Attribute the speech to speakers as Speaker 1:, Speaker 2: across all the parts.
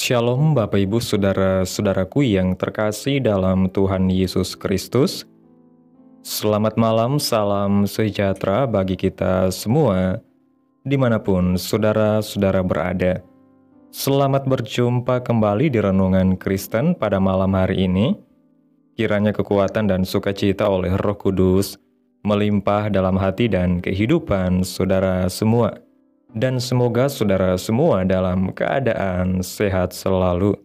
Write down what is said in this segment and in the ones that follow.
Speaker 1: Shalom Bapak Ibu Saudara-saudaraku yang terkasih dalam Tuhan Yesus Kristus. Selamat malam, salam sejahtera bagi kita semua, dimanapun saudara-saudara berada. Selamat berjumpa kembali di Renungan Kristen pada malam hari ini. Kiranya kekuatan dan sukacita oleh Roh Kudus melimpah dalam hati dan kehidupan saudara semua. Dan semoga saudara semua dalam keadaan sehat selalu.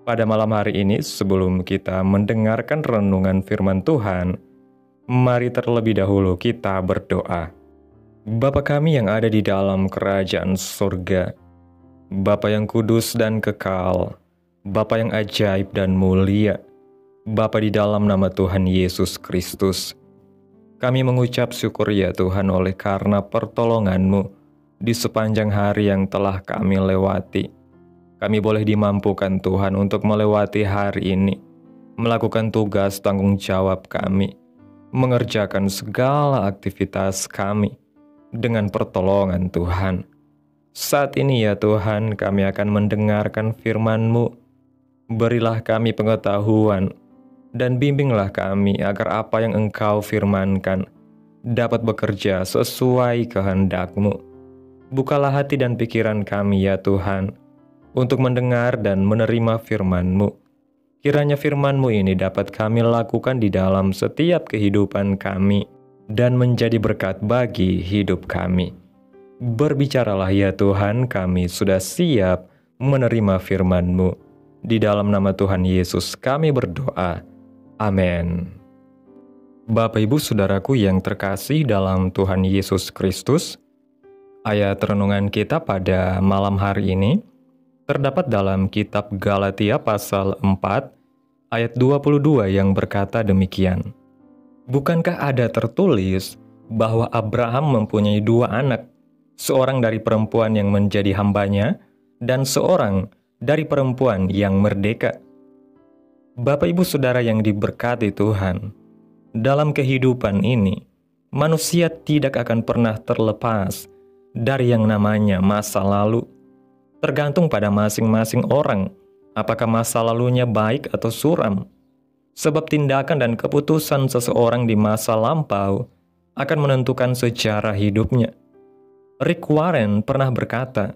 Speaker 1: Pada malam hari ini, sebelum kita mendengarkan renungan firman Tuhan, mari terlebih dahulu kita berdoa. Bapa kami yang ada di dalam kerajaan surga, Bapa yang kudus dan kekal, Bapa yang ajaib dan mulia, Bapa di dalam nama Tuhan Yesus Kristus, kami mengucap syukur ya Tuhan oleh karena pertolongan-Mu di sepanjang hari yang telah kami lewati. Kami boleh dimampukan Tuhan untuk melewati hari ini, melakukan tugas tanggung jawab kami, mengerjakan segala aktivitas kami dengan pertolongan Tuhan. Saat ini ya Tuhan, kami akan mendengarkan firman-Mu. Berilah kami pengetahuan dan bimbinglah kami agar apa yang Engkau firmankan dapat bekerja sesuai kehendak-Mu. Bukalah hati dan pikiran kami ya Tuhan, untuk mendengar dan menerima firman-Mu. Kiranya firman-Mu ini dapat kami lakukan di dalam setiap kehidupan kami, dan menjadi berkat bagi hidup kami. Berbicaralah ya Tuhan, kami sudah siap menerima firman-Mu. Di dalam nama Tuhan Yesus kami berdoa. Amin. Bapak Ibu Saudaraku yang terkasih dalam Tuhan Yesus Kristus, ayat renungan kita pada malam hari ini terdapat dalam kitab Galatia pasal 4 ayat 22 yang berkata demikian. Bukankah ada tertulis bahwa Abraham mempunyai dua anak, seorang dari perempuan yang menjadi hambanya dan seorang dari perempuan yang merdeka? Bapak Ibu Saudara yang diberkati Tuhan, dalam kehidupan ini manusia tidak akan pernah terlepas dari yang namanya masa lalu. Tergantung pada masing-masing orang, apakah masa lalunya baik atau suram. Sebab tindakan dan keputusan seseorang di masa lampau akan menentukan sejarah hidupnya. Rick Warren pernah berkata,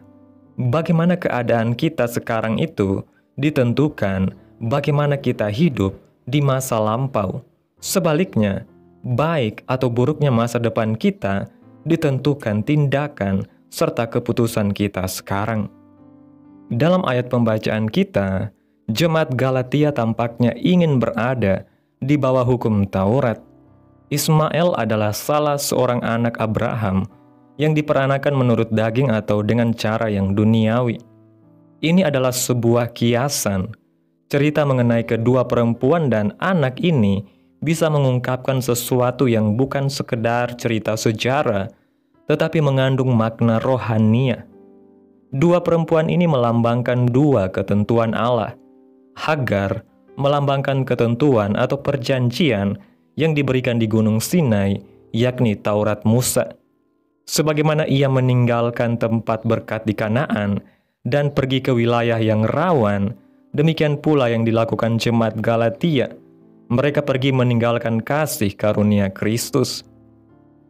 Speaker 1: bagaimana keadaan kita sekarang itu ditentukan bagaimana kita hidup di masa lampau. Sebaliknya, baik atau buruknya masa depan kita ditentukan tindakan serta keputusan kita sekarang. Dalam ayat pembacaan kita, jemaat Galatia tampaknya ingin berada di bawah hukum Taurat. Ismail adalah salah seorang anak Abraham yang diperanakan menurut daging atau dengan cara yang duniawi. Ini adalah sebuah kiasan. Cerita mengenai kedua perempuan dan anak ini bisa mengungkapkan sesuatu yang bukan sekedar cerita sejarah, tetapi mengandung makna rohania. Dua perempuan ini melambangkan dua ketentuan Allah. Hagar melambangkan ketentuan atau perjanjian yang diberikan di Gunung Sinai, yakni Taurat Musa. Sebagaimana ia meninggalkan tempat berkat di Kanaan dan pergi ke wilayah yang rawan, demikian pula yang dilakukan jemaat Galatia. Mereka pergi meninggalkan kasih karunia Kristus.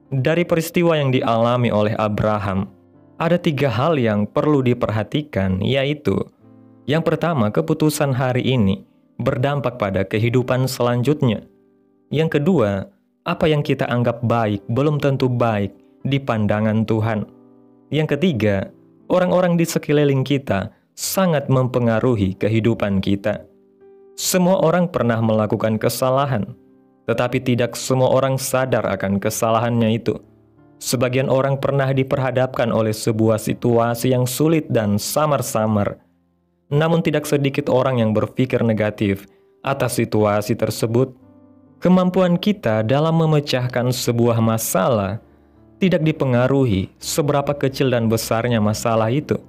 Speaker 1: Dari peristiwa yang dialami oleh Abraham, ada tiga hal yang perlu diperhatikan, yaitu yang pertama, keputusan hari ini berdampak pada kehidupan selanjutnya. Yang kedua, apa yang kita anggap baik belum tentu baik di pandangan Tuhan. Yang ketiga, orang-orang di sekeliling kita sangat mempengaruhi kehidupan kita. Semua orang pernah melakukan kesalahan, tetapi tidak semua orang sadar akan kesalahannya itu. Sebagian orang pernah diperhadapkan oleh sebuah situasi yang sulit dan samar-samar. Namun tidak sedikit orang yang berpikir negatif atas situasi tersebut. Kemampuan kita dalam memecahkan sebuah masalah tidak dipengaruhi seberapa kecil dan besarnya masalah itu,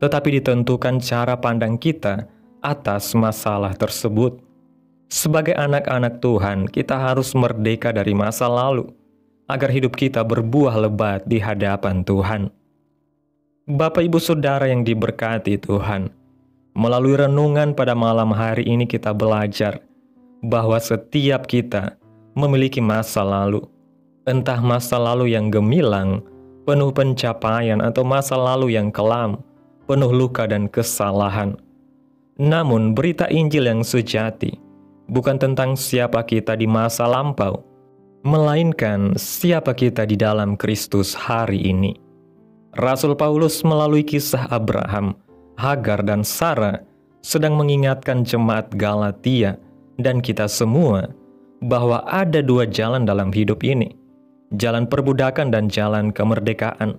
Speaker 1: tetapi ditentukan cara pandang kita atas masalah tersebut. Sebagai anak-anak Tuhan, kita harus merdeka dari masa lalu, agar hidup kita berbuah lebat di hadapan Tuhan. Bapak Ibu Saudara yang diberkati Tuhan, Melalui renungan pada malam hari ini kita belajar bahwa setiap kita memiliki masa lalu. Entah masa lalu yang gemilang, penuh pencapaian, atau masa lalu yang kelam, penuh luka dan kesalahan. Namun berita Injil yang sejati bukan tentang siapa kita di masa lampau, melainkan siapa kita di dalam Kristus hari ini. Rasul Paulus melalui kisah Abraham, Hagar, dan Sarah sedang mengingatkan jemaat Galatia dan kita semua bahwa ada dua jalan dalam hidup ini, jalan perbudakan dan jalan kemerdekaan.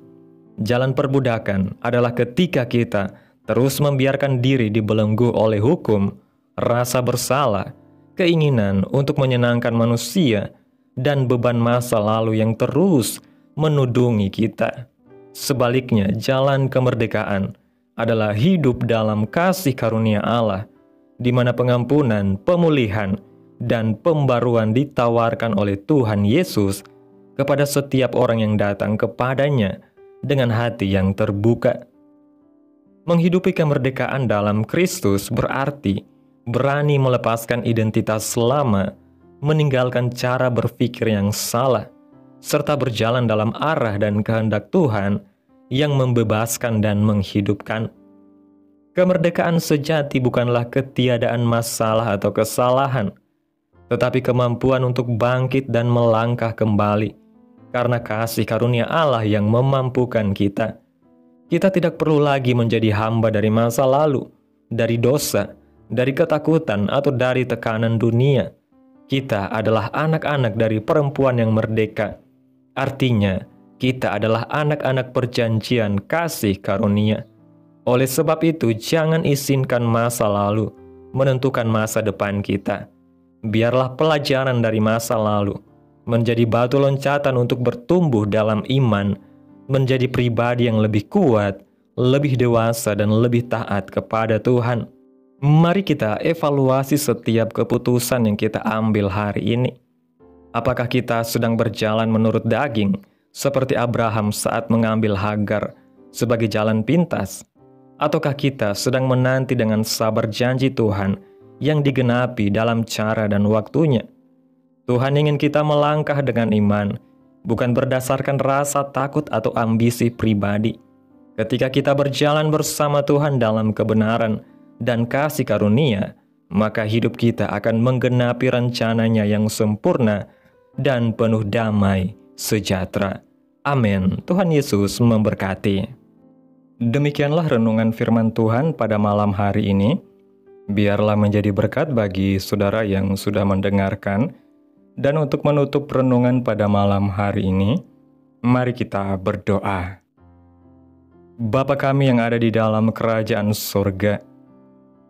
Speaker 1: Jalan perbudakan adalah ketika kita terus membiarkan diri dibelenggu oleh hukum, rasa bersalah, keinginan untuk menyenangkan manusia, dan beban masa lalu yang terus menudungi kita. Sebaliknya, jalan kemerdekaan adalah hidup dalam kasih karunia Allah, di mana pengampunan, pemulihan, dan pembaruan ditawarkan oleh Tuhan Yesus kepada setiap orang yang datang kepadanya dengan hati yang terbuka. Menghidupi kemerdekaan dalam Kristus berarti berani melepaskan identitas lama, meninggalkan cara berpikir yang salah, serta berjalan dalam arah dan kehendak Tuhan yang membebaskan dan menghidupkan. Kemerdekaan sejati bukanlah ketiadaan masalah atau kesalahan, tetapi kemampuan untuk bangkit dan melangkah kembali karena kasih karunia Allah yang memampukan kita. Kita tidak perlu lagi menjadi hamba dari masa lalu, dari dosa, dari ketakutan, atau dari tekanan dunia. Kita adalah anak-anak dari perempuan yang merdeka. Artinya, kita adalah anak-anak perjanjian kasih karunia. Oleh sebab itu, jangan izinkan masa lalu menentukan masa depan kita. Biarlah pelajaran dari masa lalu menjadi batu loncatan untuk bertumbuh dalam iman, menjadi pribadi yang lebih kuat, lebih dewasa, dan lebih taat kepada Tuhan. Mari kita evaluasi setiap keputusan yang kita ambil hari ini. Apakah kita sedang berjalan menurut daging, seperti Abraham saat mengambil Hagar sebagai jalan pintas? Ataukah kita sedang menanti dengan sabar janji Tuhan yang digenapi dalam cara dan waktunya? Tuhan ingin kita melangkah dengan iman, bukan berdasarkan rasa takut atau ambisi pribadi. Ketika kita berjalan bersama Tuhan dalam kebenaran dan kasih karunia, maka hidup kita akan menggenapi rencananya yang sempurna dan penuh damai sejahtera. Amin. Tuhan Yesus memberkati. Demikianlah renungan firman Tuhan pada malam hari ini. Biarlah menjadi berkat bagi saudara yang sudah mendengarkan. Dan untuk menutup renungan pada malam hari ini, mari kita berdoa. Bapa kami yang ada di dalam kerajaan surga,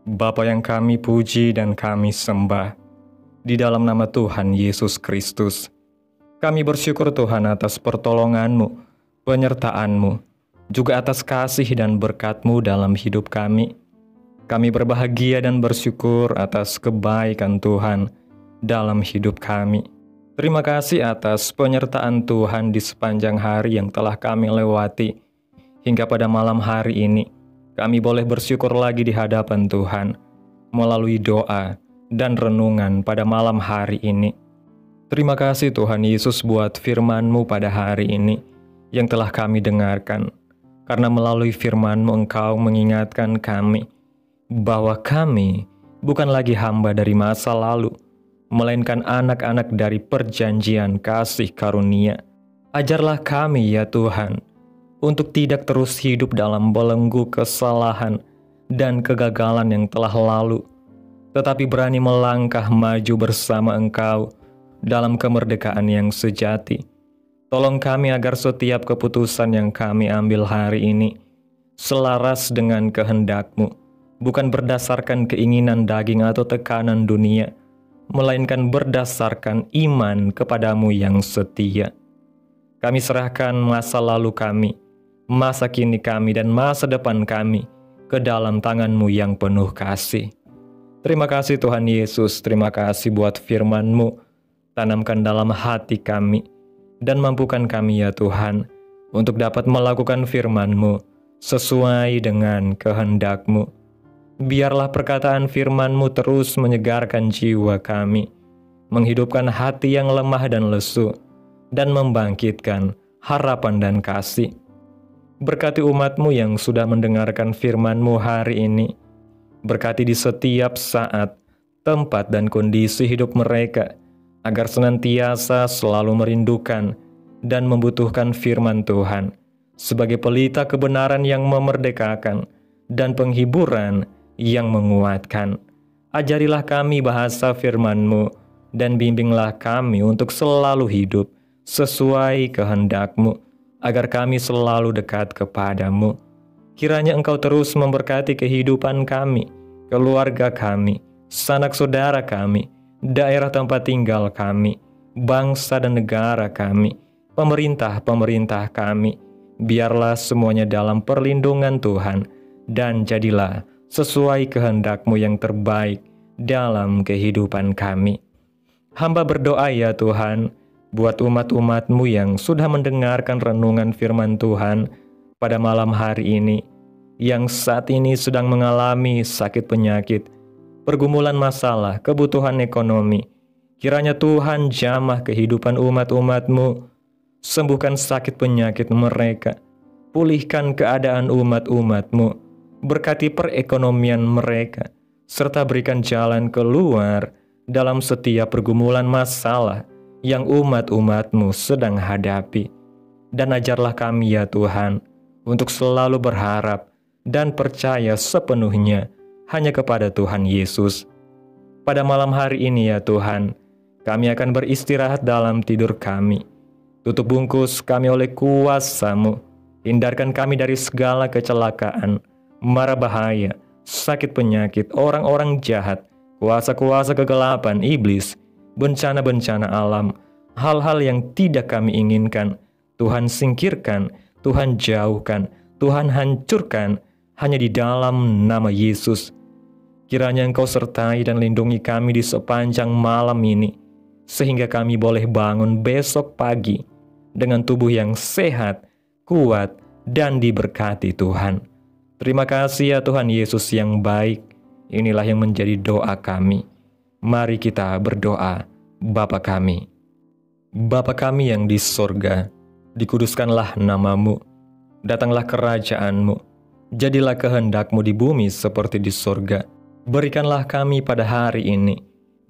Speaker 1: Bapa yang kami puji dan kami sembah, di dalam nama Tuhan Yesus Kristus, kami bersyukur Tuhan atas pertolongan-Mu, penyertaan-Mu, juga atas kasih dan berkat-Mu dalam hidup kami. Kami berbahagia dan bersyukur atas kebaikan Tuhan dalam hidup kami. Terima kasih atas penyertaan Tuhan di sepanjang hari yang telah kami lewati. Hingga pada malam hari ini, kami boleh bersyukur lagi di hadapan Tuhan melalui doa dan renungan pada malam hari ini. Terima kasih Tuhan Yesus buat firman-Mu pada hari ini yang telah kami dengarkan. Karena melalui firman-Mu Engkau mengingatkan kami bahwa kami bukan lagi hamba dari masa lalu, melainkan anak-anak dari perjanjian kasih karunia. Ajarlah kami ya Tuhan, untuk tidak terus hidup dalam belenggu kesalahan dan kegagalan yang telah lalu, tetapi berani melangkah maju bersama Engkau dalam kemerdekaan yang sejati. Tolong kami agar setiap keputusan yang kami ambil hari ini selaras dengan kehendak-Mu, bukan berdasarkan keinginan daging atau tekanan dunia, melainkan berdasarkan iman kepada-Mu yang setia. Kami serahkan masa lalu kami, masa kini kami, dan masa depan kami ke dalam tangan-Mu yang penuh kasih. Terima kasih Tuhan Yesus, terima kasih buat firman-Mu. Tanamkan dalam hati kami, dan mampukan kami ya Tuhan, untuk dapat melakukan firman-Mu sesuai dengan kehendak-Mu. Biarlah perkataan firman-Mu terus menyegarkan jiwa kami, menghidupkan hati yang lemah dan lesu, dan membangkitkan harapan dan kasih. Berkati umat-Mu yang sudah mendengarkan firman-Mu hari ini. Berkati di setiap saat, tempat, dan kondisi hidup mereka, agar senantiasa selalu merindukan dan membutuhkan firman Tuhan sebagai pelita kebenaran yang memerdekakan dan penghiburan yang menguatkan. Ajarilah kami bahasa firman-Mu dan bimbinglah kami untuk selalu hidup sesuai kehendak-Mu, agar kami selalu dekat kepadamu. Kiranya Engkau terus memberkati kehidupan kami, keluarga kami, sanak saudara kami, daerah tempat tinggal kami, bangsa dan negara kami, pemerintah-pemerintah kami. Biarlah semuanya dalam perlindungan Tuhan, dan jadilah sesuai kehendak-Mu yang terbaik dalam kehidupan kami. Hamba berdoa ya Tuhan, buat umat-umat-Mu yang sudah mendengarkan renungan firman Tuhan pada malam hari ini, yang saat ini sedang mengalami sakit penyakit, pergumulan masalah, kebutuhan ekonomi. Kiranya Tuhan jamah kehidupan umat-umat-Mu, sembuhkan sakit penyakit mereka, pulihkan keadaan umat-umat-Mu, berkati perekonomian mereka, serta berikan jalan keluar dalam setiap pergumulan masalah yang umat-umat-Mu sedang hadapi. Dan ajarlah kami ya Tuhan, untuk selalu berharap dan percaya sepenuhnya hanya kepada Tuhan Yesus. Pada malam hari ini ya Tuhan, kami akan beristirahat dalam tidur kami. Tutup bungkus kami oleh kuasa-Mu. Hindarkan kami dari segala kecelakaan, mara bahaya, sakit penyakit, orang-orang jahat, kuasa-kuasa kegelapan iblis, bencana-bencana alam, hal-hal yang tidak kami inginkan. Tuhan singkirkan, Tuhan jauhkan, Tuhan hancurkan, hanya di dalam nama Yesus. Kiranya Engkau sertai dan lindungi kami di sepanjang malam ini, sehingga kami boleh bangun besok pagi dengan tubuh yang sehat, kuat, dan diberkati Tuhan. Terima kasih ya Tuhan Yesus yang baik. Inilah yang menjadi doa kami. Mari kita berdoa. Bapa kami. Bapa kami yang di sorga, dikuduskanlah nama-Mu. Datanglah kerajaan-Mu. Jadilah kehendak-Mu di bumi seperti di sorga. Berikanlah kami pada hari ini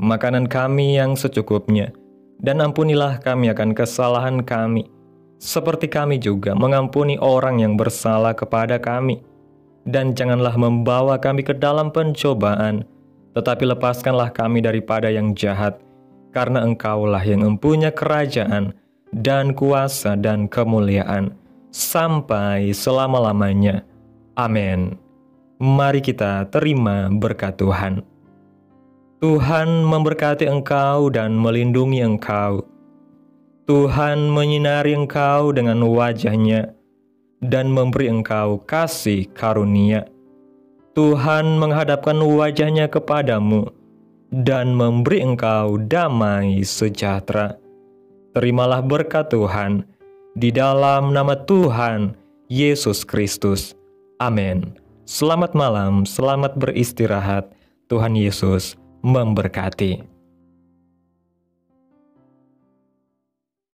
Speaker 1: makanan kami yang secukupnya, dan ampunilah kami akan kesalahan kami, seperti kami juga mengampuni orang yang bersalah kepada kami. Dan janganlah membawa kami ke dalam pencobaan, tetapi lepaskanlah kami daripada yang jahat, karena Engkaulah yang mempunyai kerajaan dan kuasa dan kemuliaan sampai selama-lamanya. Amin. Mari kita terima berkat Tuhan. Tuhan memberkati engkau dan melindungi engkau. Tuhan menyinari engkau dengan wajah-Nya dan memberi engkau kasih karunia. Tuhan menghadapkan wajah-Nya kepadamu dan memberi engkau damai sejahtera. Terimalah berkat Tuhan di dalam nama Tuhan Yesus Kristus. Amin. Selamat malam, selamat beristirahat. Tuhan Yesus memberkati.